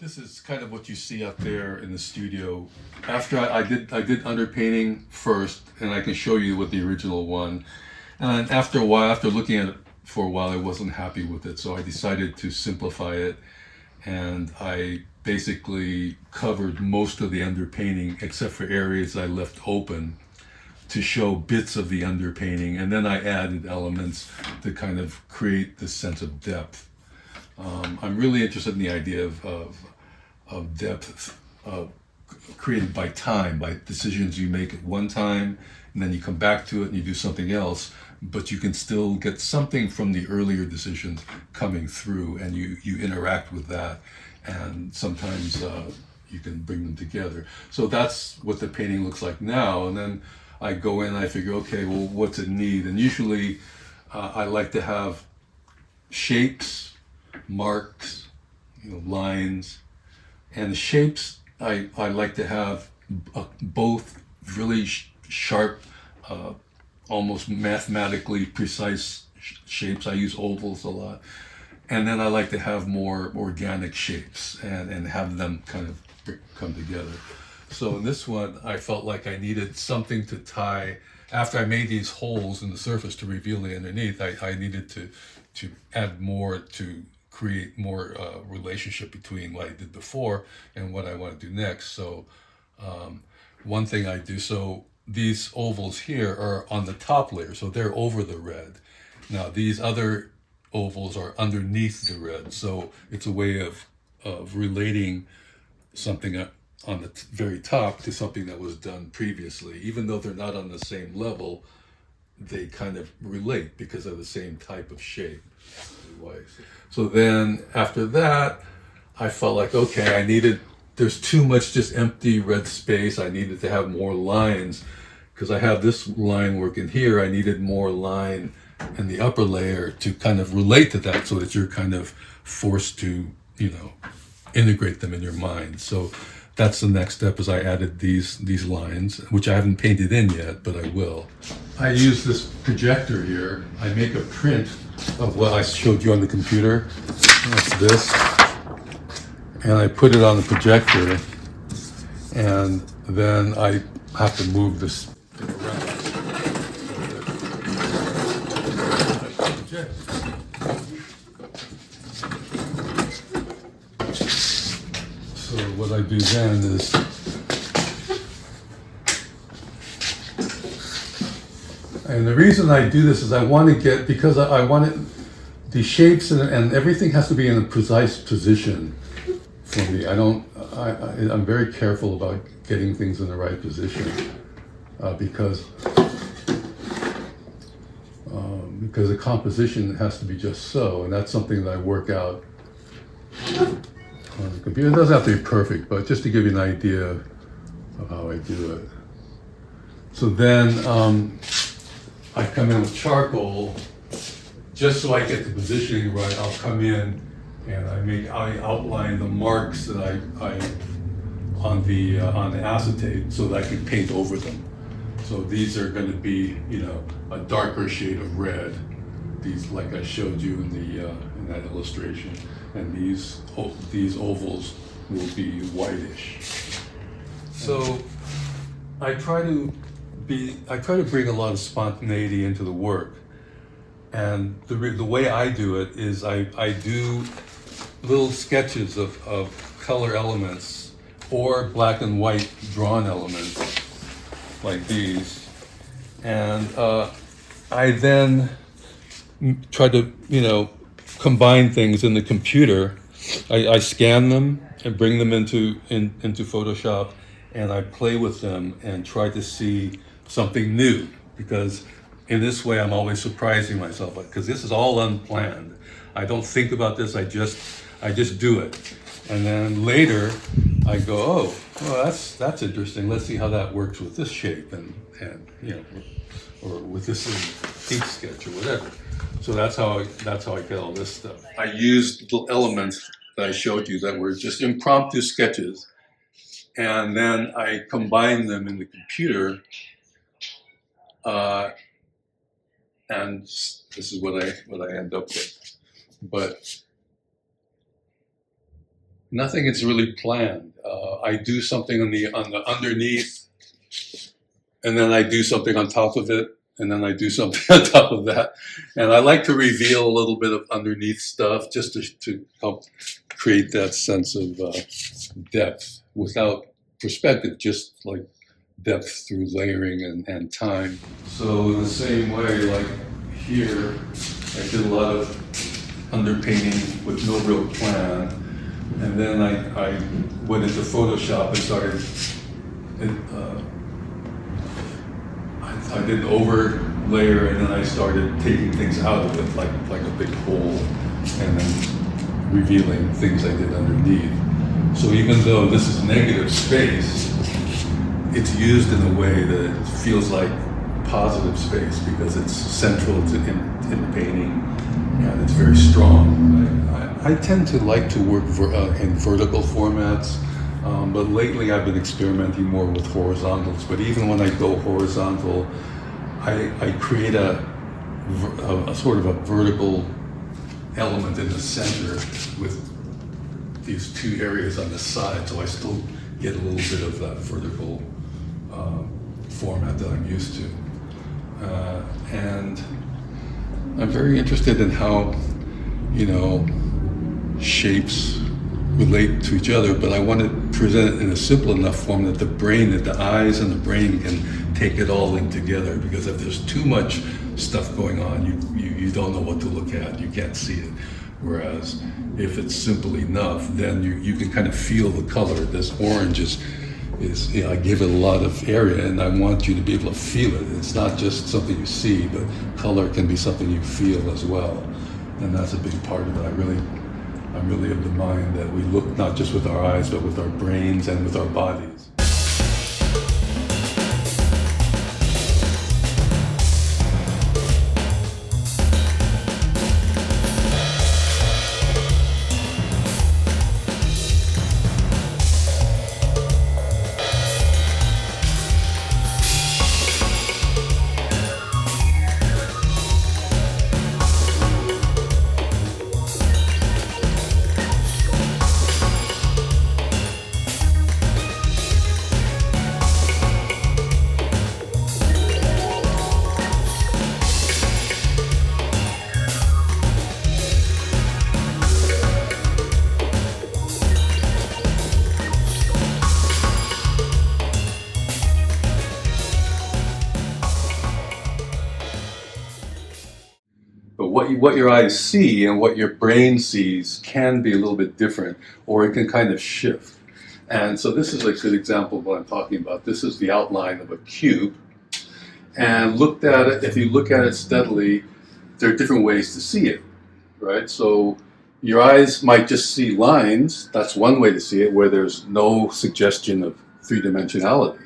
This is kind of what you see out there in the studio. After I did underpainting first, and I can show you with the original one. And after a while, after looking at it for a while, I wasn't happy with it, so I decided to simplify it. And I basically covered most of the underpainting, except for areas I left open to show bits of the underpainting. And then I added elements to kind of create this sense of depth. I'm really interested in the idea of depth created by time, by decisions you make at one time, and then you come back to it and you do something else, but you can still get something from the earlier decisions coming through, and you interact with that, and sometimes you can bring them together. So that's what the painting looks like now, and then I go in and I figure, okay, well, what's it need? And usually I like to have shapes, marks, lines, and the shapes I like to have both really sharp, almost mathematically precise shapes. I use ovals a lot, and then I like to have more organic shapes and have them kind of come together. So in this one, I felt like I needed something to tie. After I made these holes in the surface to reveal the underneath, I needed to add more to create more relationship between what I did before and what I want to do next. So one thing I do, so these ovals here are on the top layer, so they're over the red. Now these other ovals are underneath the red, so it's a way of relating something on the very top to something that was done previously. Even though they're not on the same level, they kind of relate because of the same type of shape. So then after that, I felt like, okay, there's too much just empty red space. I needed to have more lines because I have this line working here. I needed more line in the upper layer to kind of relate to that so that you're kind of forced to, integrate them in your mind. So that's the next step, is I added these lines, which I haven't painted in yet, but I will. I use this projector here. I make a print of what I showed you on the computer. That's this. And I put it on the projector, and then I have to move this thing around. So what I do then is and the reason I do this is I want to get, because I want it, the shapes and everything has to be in a precise position for me. I'm very careful about getting things in the right position because the composition has to be just so, and that's something that I work out on the computer. It doesn't have to be perfect, but just to give you an idea of how I do it. So then I come in with charcoal, just so I get the positioning right. I'll come in and I outline the marks that I on the acetate so that I can paint over them. So these are going to be, a darker shade of red. These, like I showed you in that illustration, and these ovals will be whitish. So I try to bring a lot of spontaneity into the work, and the way I do it is I do little sketches of color elements or black and white drawn elements like these. And I then try to, combine things in the computer. I scan them and bring them into Photoshop, and I play with them and try to see something new, because in this way I'm always surprising myself, because this is all unplanned. I don't think about this, I just do it. And then later I go, oh, well, that's interesting. Let's see how that works with this shape and or with this ink sketch or whatever. So that's how I get all this stuff. I used the elements that I showed you that were just impromptu sketches, and then I combined them in the computer, and this is what I end up with. But nothing is really planned. I do something on the underneath, and then I do something on top of it, and then I do something on top of that. And I like to reveal a little bit of underneath stuff just to help create that sense of depth without perspective, just like depth through layering and time. So in the same way, like here, I did a lot of underpainting with no real plan. And then I went into Photoshop and started, I did an overlayer, and then I started taking things out of it, like a big hole, and then revealing things I did underneath. So even though this is negative space, it's used in a way that it feels like positive space, because it's central in the painting, and it's very strong. I tend to like to work in vertical formats, but lately I've been experimenting more with horizontals. But even when I go horizontal, I create a sort of a vertical element in the center with these two areas on the side, so I still get a little bit of that vertical format that I'm used to. And I'm very interested in how, shapes relate to each other, but I want to present it in a simple enough form that the eyes and the brain can take it all in together, because if there's too much stuff going on, you don't know what to look at, you can't see it. Whereas if it's simple enough, then you can kind of feel the color. This orange is I give it a lot of area, and I want you to be able to feel it. It's not just something you see, but color can be something you feel as well. And that's a big part of it. I'm really of the mind that we look not just with our eyes, but with our brains and with our bodies. What your eyes see and what your brain sees can be a little bit different, or it can kind of shift. And so this is a good example of what I'm talking about. This is the outline of a cube. And looked at it, if you look at it steadily, there are different ways to see it, right? So your eyes might just see lines. That's one way to see it, where there's no suggestion of three-dimensionality.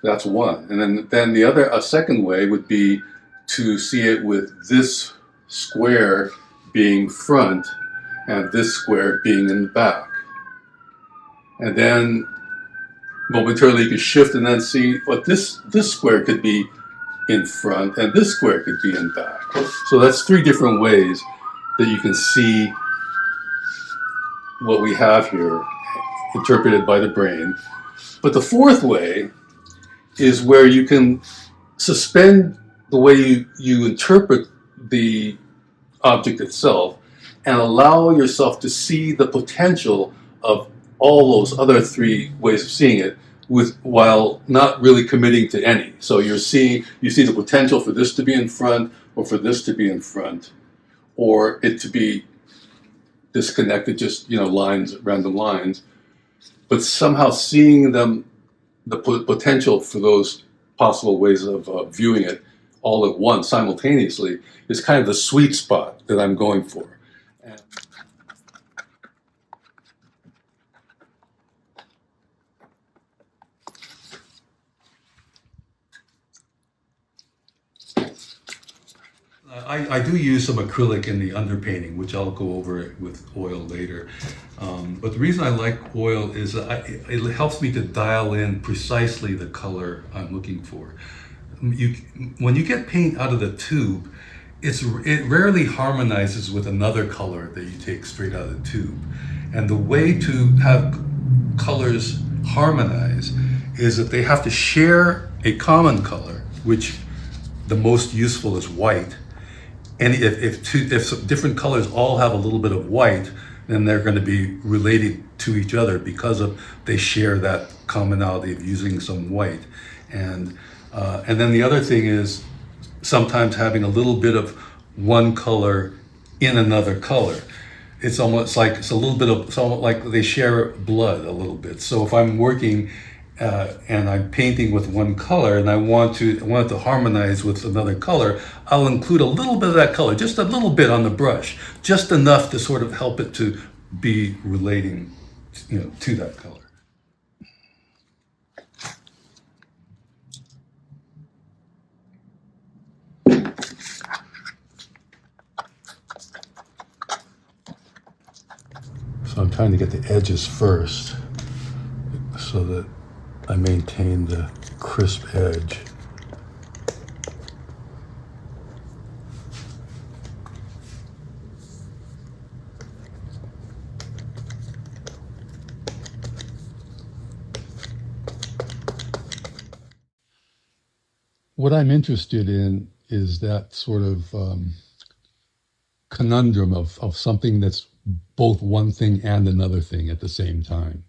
That's one. And then a second way would be to see it with this square being front and this square being in the back. And then momentarily you can shift and then see what this square could be in front and this square could be in back. So that's three different ways that you can see what we have here interpreted by the brain. But the fourth way is where you can suspend the way you interpret the object itself and allow yourself to see the potential of all those other three ways of seeing it while not really committing to any. So you see the potential for this to be in front, or for this to be in front, or it to be disconnected, just lines, random lines, but somehow seeing them, the potential for those possible ways of viewing it all at once, simultaneously, is kind of the sweet spot that I'm going for. I do use some acrylic in the underpainting, which I'll go over with oil later. But the reason I like oil is it helps me to dial in precisely the color I'm looking for. When you get paint out of the tube, it rarely harmonizes with another color that you take straight out of the tube. And the way to have colors harmonize is that they have to share a common color, which the most useful is white. And if different colors all have a little bit of white, then they're going to be related to each other because they share that commonality of using some white. And then the other thing is sometimes having a little bit of one color in another color. It's almost like it's almost like they share blood a little bit. So if I'm working and I'm painting with one color and I want it to harmonize with another color, I'll include a little bit of that color, just a little bit on the brush, just enough to sort of help it to be relating, to that color. So I'm trying to get the edges first so that I maintain the crisp edge. What I'm interested in is that sort of conundrum of something that's both one thing and another thing at the same time.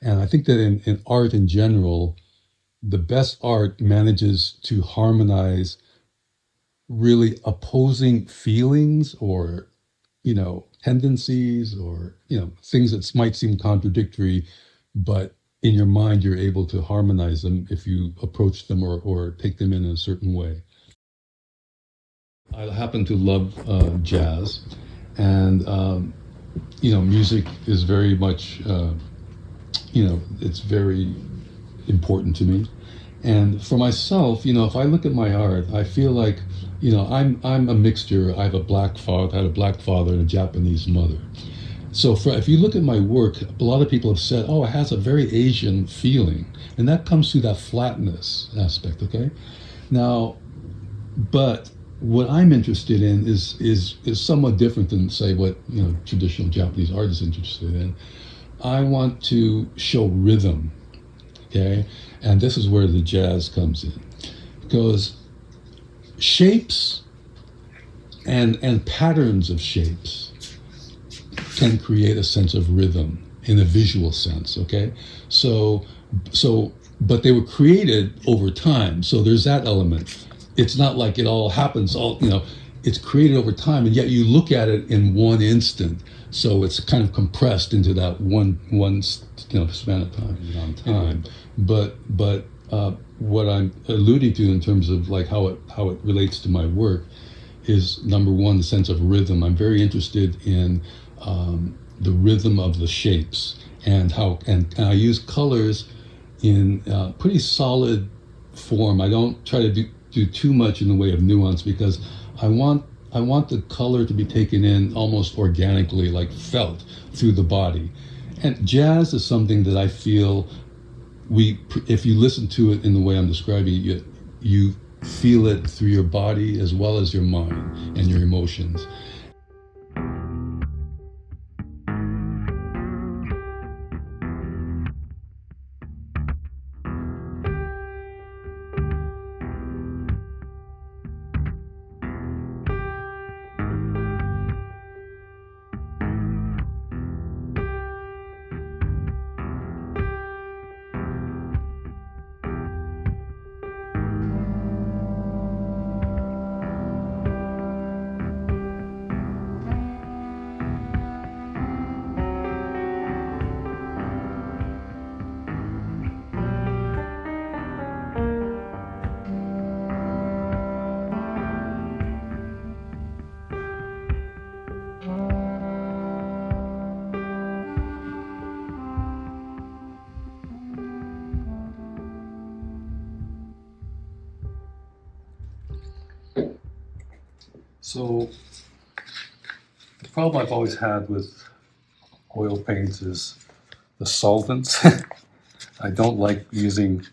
And I think that in art in general, the best art manages to harmonize really opposing feelings or, tendencies or, things that might seem contradictory, but in your mind, you're able to harmonize them if you approach them or take them in a certain way. I happen to love jazz, and, music is very much, it's very important to me. And for myself, if I look at my art, I feel like, I'm a mixture. I have a black father, had a black father and a Japanese mother. So if you look at my work, a lot of people have said, oh, it has a very Asian feeling. And that comes through that flatness aspect, okay? Now, but what I'm interested in is somewhat different than, say, what traditional Japanese art is interested in. I want to show rhythm, okay? And this is where the jazz comes in. Because shapes and patterns of shapes can create a sense of rhythm in a visual sense, okay? So, but they were created over time, so there's that element. It's not like it all happens it's created over time, and yet you look at it in one instant, so it's kind of compressed into that one span of time. But what I'm alluding to in terms of like how it relates to my work is, number one, the sense of rhythm. I'm very interested in the rhythm of the shapes and I use colors in pretty solid form. I don't try to do too much in the way of nuance, because I want the color to be taken in almost organically, like felt through the body. And jazz is something that I feel if you listen to it in the way I'm describing it, you feel it through your body as well as your mind and your emotions. So the problem I've always had with oil paints is the solvents. I don't like using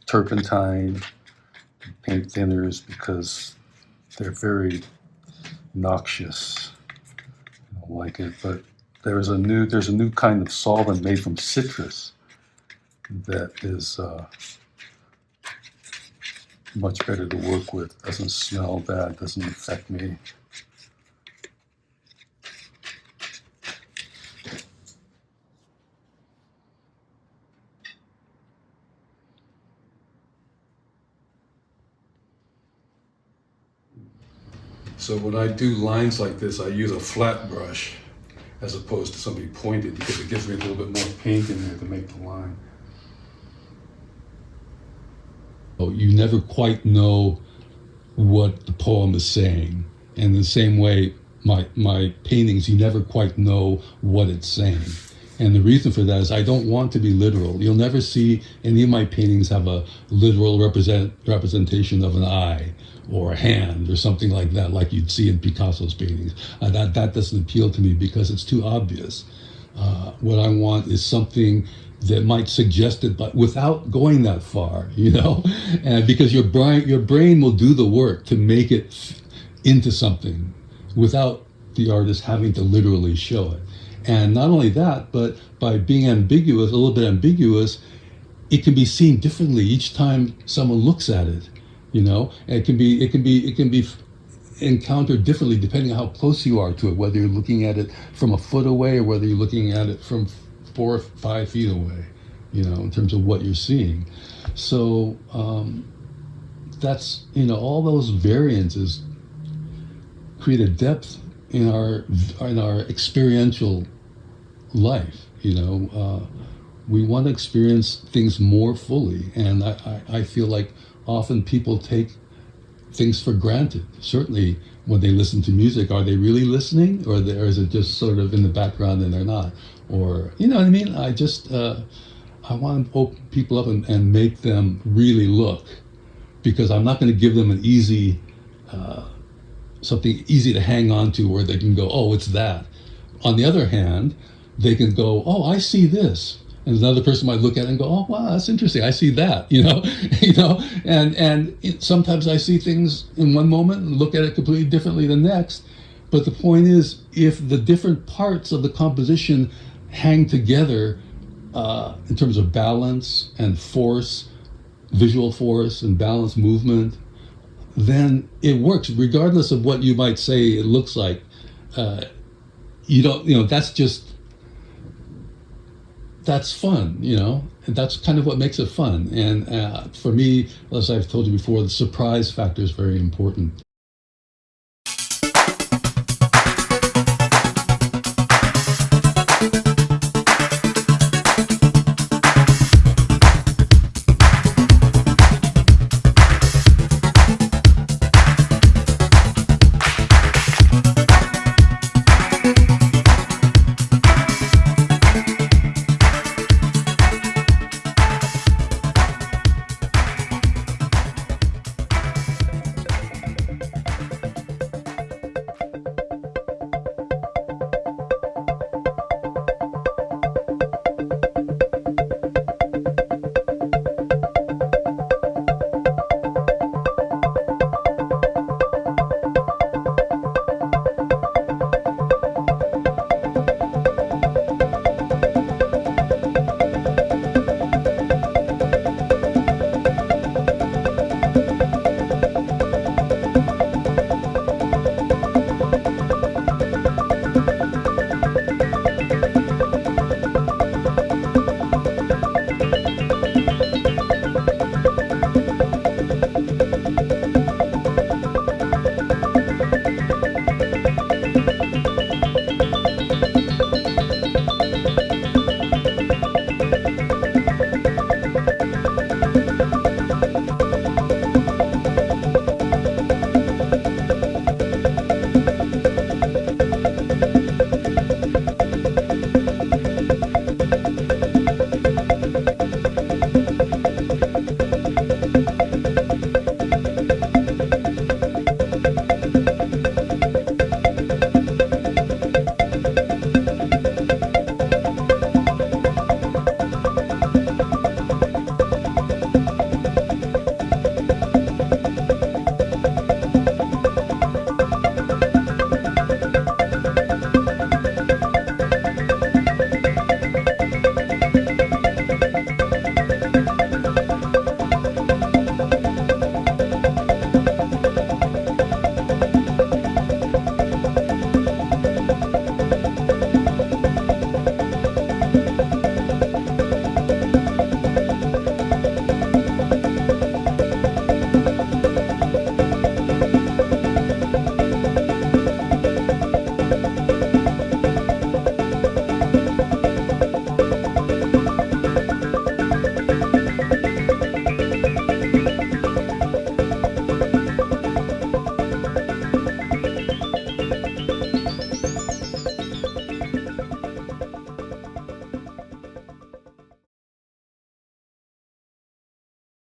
turpentine paint thinners because they're very noxious. I don't like it, but there's a new kind of solvent made from citrus that is much better to work with. Doesn't smell bad, doesn't affect me. So when I do lines like this, I use a flat brush as opposed to something pointed because it gives me a little bit more paint in there to make the line. Oh, you never quite know what the poem is saying. And the same way, my paintings, you never quite know what it's saying. And the reason for that is I don't want to be literal. You'll never see any of my paintings have a literal representation of an eye or a hand or something like that, like you'd see in Picasso's paintings. That doesn't appeal to me because it's too obvious. What I want is something that might suggest it, but without going that far, you know? And because your brain will do the work to make it into something without the artist having to literally show it. And not only that, but by being ambiguous, a little bit ambiguous, it can be seen differently each time someone looks at it. You know, and it can be encountered differently depending on how close you are to it. Whether you're looking at it from a foot away or whether you're looking at it from 4 or 5 feet away. You know, in terms of what you're seeing. So that's, you know, all those variances create a depth in our experiential life. You know, we want to experience things more fully, and I feel like often people take things for granted. Certainly when they listen to music, are they really listening, or is it just sort of in the background and they're not? Or, you know what I mean? I just, I want to open people up and make them really look, because I'm not going to give them an easy, something easy to hang on to where they can go, oh, it's that. On the other hand, they can go, oh, I see this. And another person might look at it and go, oh, wow, that's interesting. I see that, you know, sometimes I see things in one moment and look at it completely differently the next. But the point is, if the different parts of the composition hang together in terms of balance and force, visual force and balance movement, then it works regardless of what you might say it looks like. That's fun, you know, and that's kind of what makes it fun. And for me, as I've told you before, the surprise factor is very important.